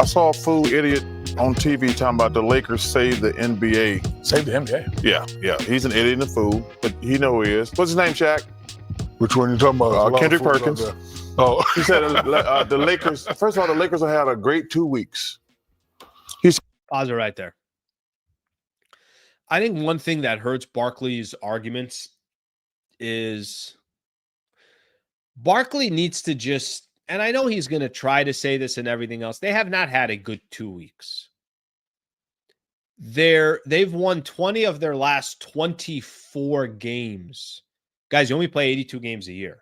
I saw a fool idiot on TV talking about the Lakers save the NBA. Save the NBA? Yeah. He's an idiot and a fool, but he know who he is. What's his name, Shaq? Which one are you talking about? Kendrick Perkins. Oh. He said the Lakers, first of all, the Lakers have had a great 2 weeks. Pause it right there. I think one thing that hurts Barkley's arguments is Barkley needs to just, and I know he's going to try to say this and everything else, they have not had a good 2 weeks. They've won 20 of their last 24 games. Guys, you only play 82 games a year.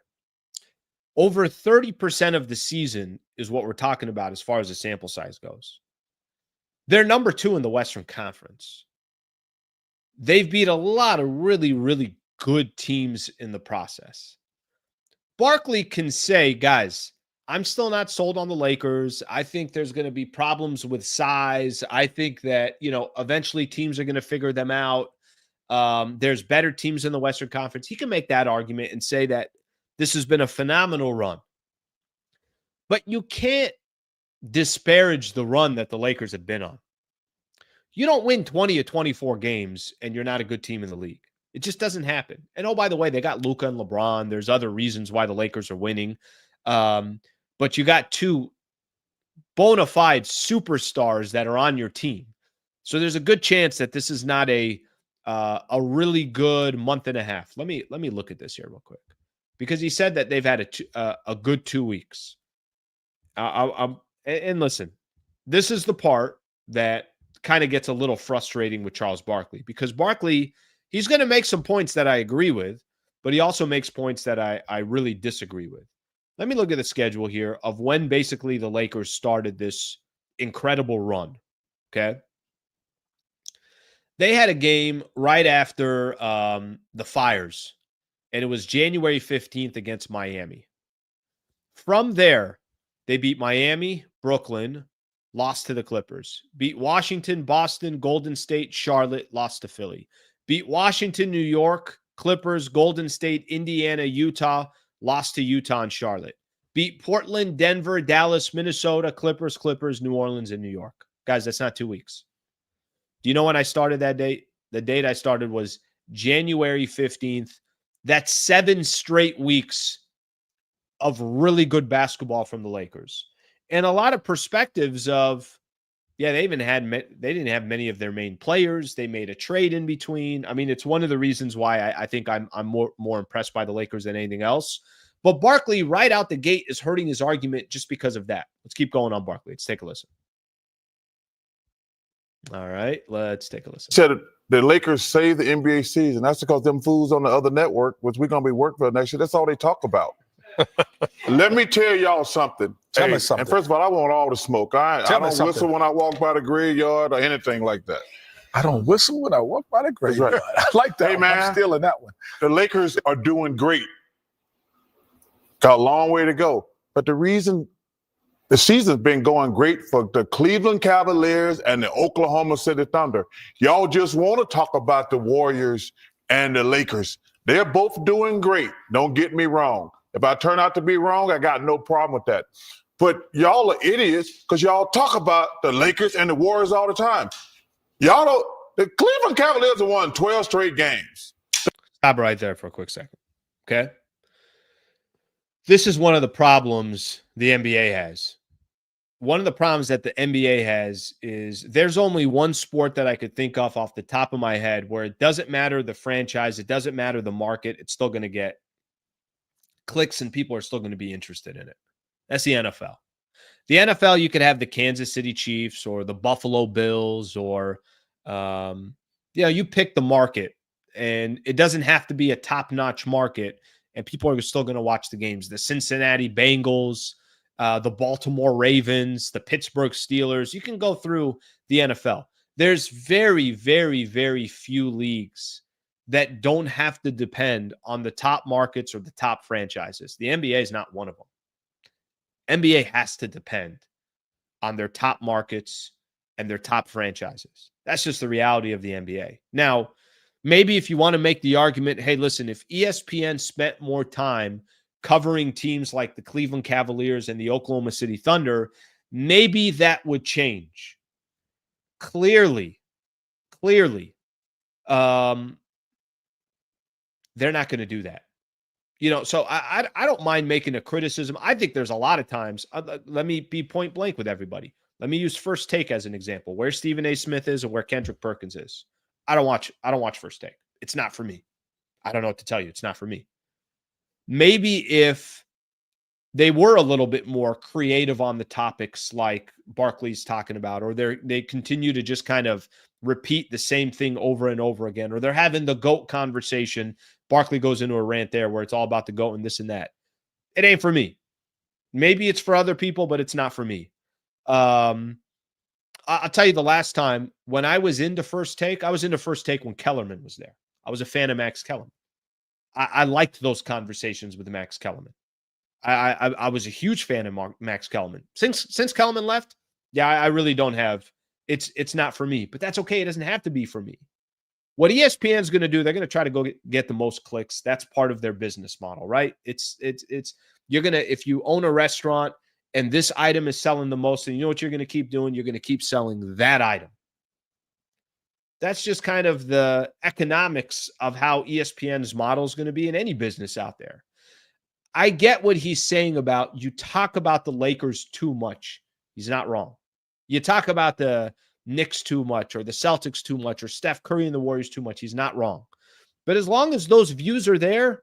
Over 30% of the season is what we're talking about as far as the sample size goes. They're number 2 in the Western Conference. They've beat a lot of really, really good teams in the process. Barkley can say, guys, I'm still not sold on the Lakers. I think there's going to be problems with size. I think that, eventually teams are going to figure them out. There's better teams in the Western Conference. He can make that argument and say that this has been a phenomenal run. But you can't disparage the run that the Lakers have been on. You don't win 20 or 24 games and you're not a good team in the league. It just doesn't happen. And oh, by the way, they got Luka and LeBron. There's other reasons why the Lakers are winning. But you got 2 bona fide superstars that are on your team. So there's a good chance that this is not a really good month and a half. Let me look at this here real quick, because he said that they've had a good 2 weeks. And listen, this is the part that kind of gets a little frustrating with Charles Barkley, because Barkley, he's going to make some points that I agree with, but he also makes points that I really disagree with. Let me look at the schedule here of when basically the Lakers started this incredible run. Okay. They had a game right after the fires, and it was January 15th against Miami. From there, they beat Miami, Brooklyn, lost to the Clippers. Beat Washington, Boston, Golden State, Charlotte, lost to Philly. Beat Washington, New York, Clippers, Golden State, Indiana, Utah, lost to Utah and Charlotte. Beat Portland, Denver, Dallas, Minnesota, Clippers, New Orleans, and New York. Guys, that's not 2 weeks. Do you know when I started that date? The date I started was January 15th. That's 7 straight weeks of really good basketball from the Lakers. And a lot of perspectives of, they didn't have many of their main players. They made a trade in between. I mean, it's one of the reasons why I think I'm more impressed by the Lakers than anything else. But Barkley, right out the gate, is hurting his argument just because of that. Let's keep going on Barkley. Let's take a listen. All right, let's take a listen. Said the Lakers save the NBA season. That's because them fools on the other network, which we're going to be working for next year, that's all they talk about. Let me tell y'all something. Tell me something. And first of all, I want all the smoke. I don't whistle when I walk by the graveyard or anything like that. I don't whistle when I walk by the graveyard. Right. I like that. Hey, one. man, I'm stealing that one. The Lakers are doing great. Got a long way to go. But the reason the season's been going great for the Cleveland Cavaliers and the Oklahoma City Thunder. Y'all just want to talk about the Warriors and the Lakers. They're both doing great. Don't get me wrong. If I turn out to be wrong, I got no problem with that. But y'all are idiots because y'all talk about the Lakers and the Warriors all the time. Y'all don't. The Cleveland Cavaliers have won 12 straight games. Stop right there for a quick second. Okay. This is one of the problems the NBA has. One of the problems that the NBA has is there's only one sport that I could think of off the top of my head where it doesn't matter the franchise, it doesn't matter the market, it's still going to get clicks and people are still going to be interested in it. That's the NFL. The NFL, you could have the Kansas City Chiefs or the Buffalo Bills or, you pick the market, and it doesn't have to be a top-notch market, and people are still going to watch the games. The Cincinnati Bengals, the Baltimore Ravens, the Pittsburgh Steelers. You can go through the NFL. There's very, very, very few leagues that don't have to depend on the top markets or the top franchises. The NBA is not one of them. NBA has to depend on their top markets and their top franchises. That's just the reality of the NBA. Now, maybe if you want to make the argument, hey, listen, if ESPN spent more time covering teams like the Cleveland Cavaliers and the Oklahoma City Thunder, maybe that would change. Clearly, they're not going to do that. So I don't mind making a criticism. I think there's a lot of times, let me be point blank with everybody. Let me use First Take as an example, where Stephen A. Smith is and where Kendrick Perkins is. I don't watch First Take. It's not for me. I don't know what to tell you. It's not for me. Maybe if they were a little bit more creative on the topics like Barkley's talking about, or they continue to just kind of repeat the same thing over and over again, or they're having the GOAT conversation. Barkley goes into a rant there where it's all about the GOAT and this and that. It ain't for me. Maybe it's for other people, but it's not for me. I'll tell you the last time when I was into First Take, I was into First Take when Kellerman was there. I was a fan of Max Kellerman. I liked those conversations with Max Kellerman. I was a huge fan of Max Kellerman. Since Kellerman left, I really don't have. It's not for me, but that's okay. It doesn't have to be for me. What ESPN is going to do, they're going to try to go get the most clicks. That's part of their business model, right? You're going to, if you own a restaurant and this item is selling the most, and you know what you're going to keep doing? You're going to keep selling that item. That's just kind of the economics of how ESPN's model is going to be in any business out there. I get what he's saying about you talk about the Lakers too much. He's not wrong. You talk about the Knicks too much, or the Celtics too much, or Steph Curry and the Warriors too much. He's not wrong. But as long as those views are there,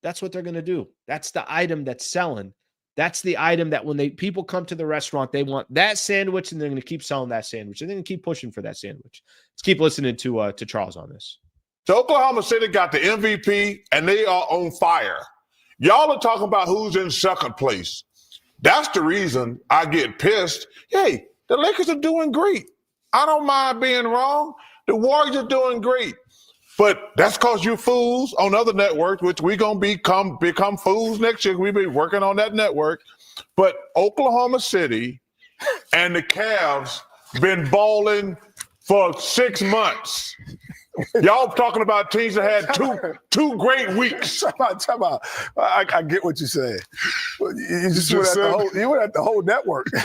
that's what they're going to do. That's the item that's selling. That's the item that when people come to the restaurant, they want that sandwich, and they're going to keep selling that sandwich. And they're going to keep pushing for that sandwich. Let's keep listening to Charles on this. So Oklahoma City got the MVP, and they are on fire. Y'all are talking about who's in second place. That's the reason I get pissed. Hey, the Lakers are doing great. I don't mind being wrong. The Warriors are doing great. But that's because you fools on other networks, which we're going to become fools next year. We've been working on that network. But Oklahoma City and the Cavs been balling for 6 months. Y'all talking about teams that had two great weeks. Time out. I get what you're saying. You went at the whole network. They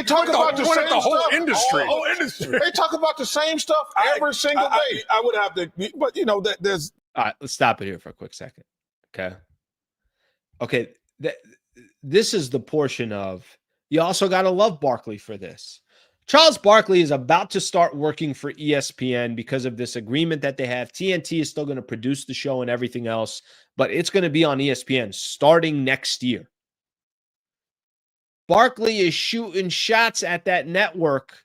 talk about the same whole stuff. industry. Whole industry. They talk about the same stuff every single day. I would have to, but there's. All right, let's stop it here for a quick second. Okay. This is the portion of, you also got to love Barkley for this. Charles Barkley is about to start working for ESPN because of this agreement that they have. TNT is still going to produce the show and everything else, but it's going to be on ESPN starting next year. Barkley is shooting shots at that network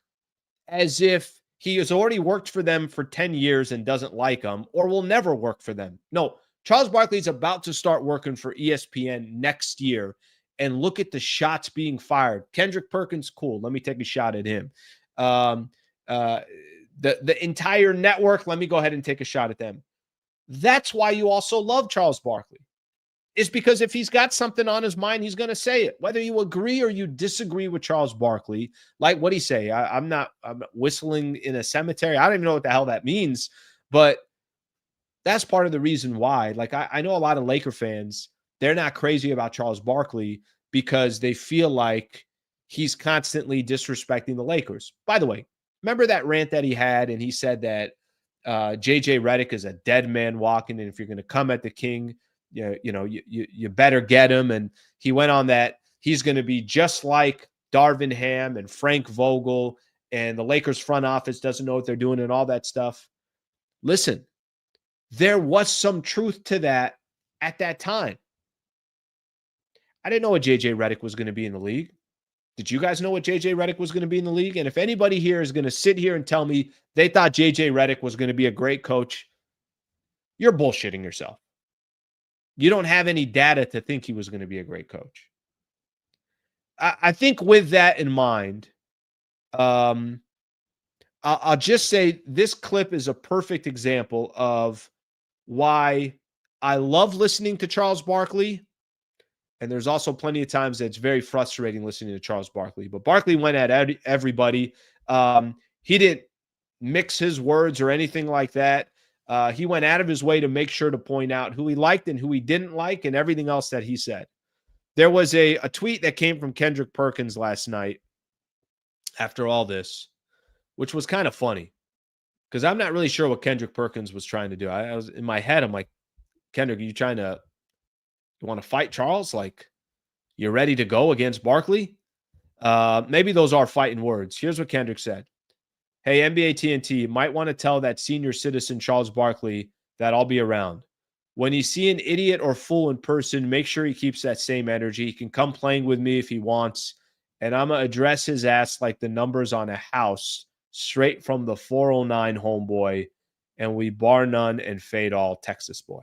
as if he has already worked for them for 10 years and doesn't like them or will never work for them. No, Charles Barkley is about to start working for ESPN next year. And look at the shots being fired. Kendrick Perkins, cool. Let me take a shot at him. The entire network, let me go ahead and take a shot at them. That's why you also love Charles Barkley. It's because if he's got something on his mind, he's going to say it. Whether you agree or you disagree with Charles Barkley, like what'd he say? I'm whistling in a cemetery. I don't even know what the hell that means. But that's part of the reason why. Like I know a lot of Laker fans, they're not crazy about Charles Barkley because they feel like he's constantly disrespecting the Lakers. By the way, remember that rant that he had, and he said that JJ Redick is a dead man walking, and if you're going to come at the king, you better get him. And he went on that he's going to be just like Darvin Ham and Frank Vogel, and the Lakers front office doesn't know what they're doing and all that stuff. Listen, there was some truth to that at that time. I didn't know what JJ Redick was going to be in the league. Did you guys know what JJ Redick was going to be in the league? And if anybody here is going to sit here and tell me they thought JJ Redick was going to be a great coach, you're bullshitting yourself. You don't have any data to think he was going to be a great coach. I think with that in mind, I'll just say this clip is a perfect example of why I love listening to Charles Barkley. And there's also plenty of times that it's very frustrating listening to Charles Barkley. But Barkley went at everybody. He didn't mix his words or anything like that. He went out of his way to make sure to point out who he liked and who he didn't like and everything else that he said. There was a tweet that came from Kendrick Perkins last night after all this, which was kind of funny because I'm not really sure what Kendrick Perkins was trying to do. I was in my head, I'm like, Kendrick, you want to fight Charles? Like, you're ready to go against Barkley? Maybe those are fighting words. Here's what Kendrick said. Hey, NBA TNT, you might want to tell that senior citizen Charles Barkley that I'll be around. When you see an idiot or fool in person, make sure he keeps that same energy. He can come playing with me if he wants, and I'm going to address his ass like the numbers on a house, straight from the 409 homeboy, and we bar none and fade all Texas boy.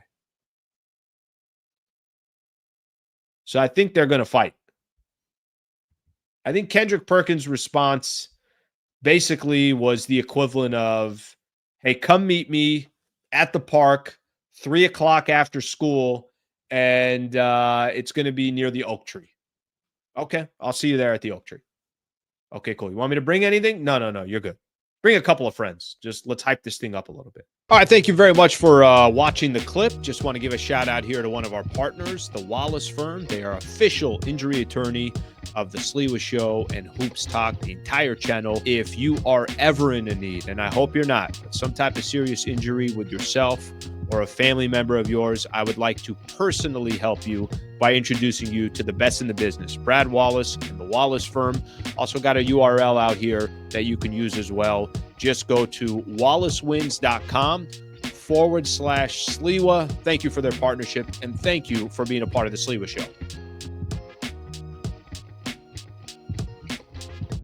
So I think they're going to fight. I think Kendrick Perkins' response basically was the equivalent of, hey, come meet me at the park, 3 o'clock after school, and it's going to be near the oak tree. Okay, I'll see you there at the oak tree. Okay, cool. You want me to bring anything? No, you're good. Bring a couple of friends. Just let's hype this thing up a little bit. All right, thank you very much for watching the clip. Just want to give a shout out here to one of our partners, the Wallace Firm. They are official injury attorney of the Sliwa Show and Hoops Talk, the entire channel. If you are ever in a need, and I hope you're not, but some type of serious injury with yourself or a family member of yours, I would like to personally help you by introducing you to the best in the business, Brad Wallace and the Wallace Firm. Also got a URL out here that you can use as well. Just go to wallacewins.com/Sliwa. Thank you for their partnership, and thank you for being a part of the Sliwa Show.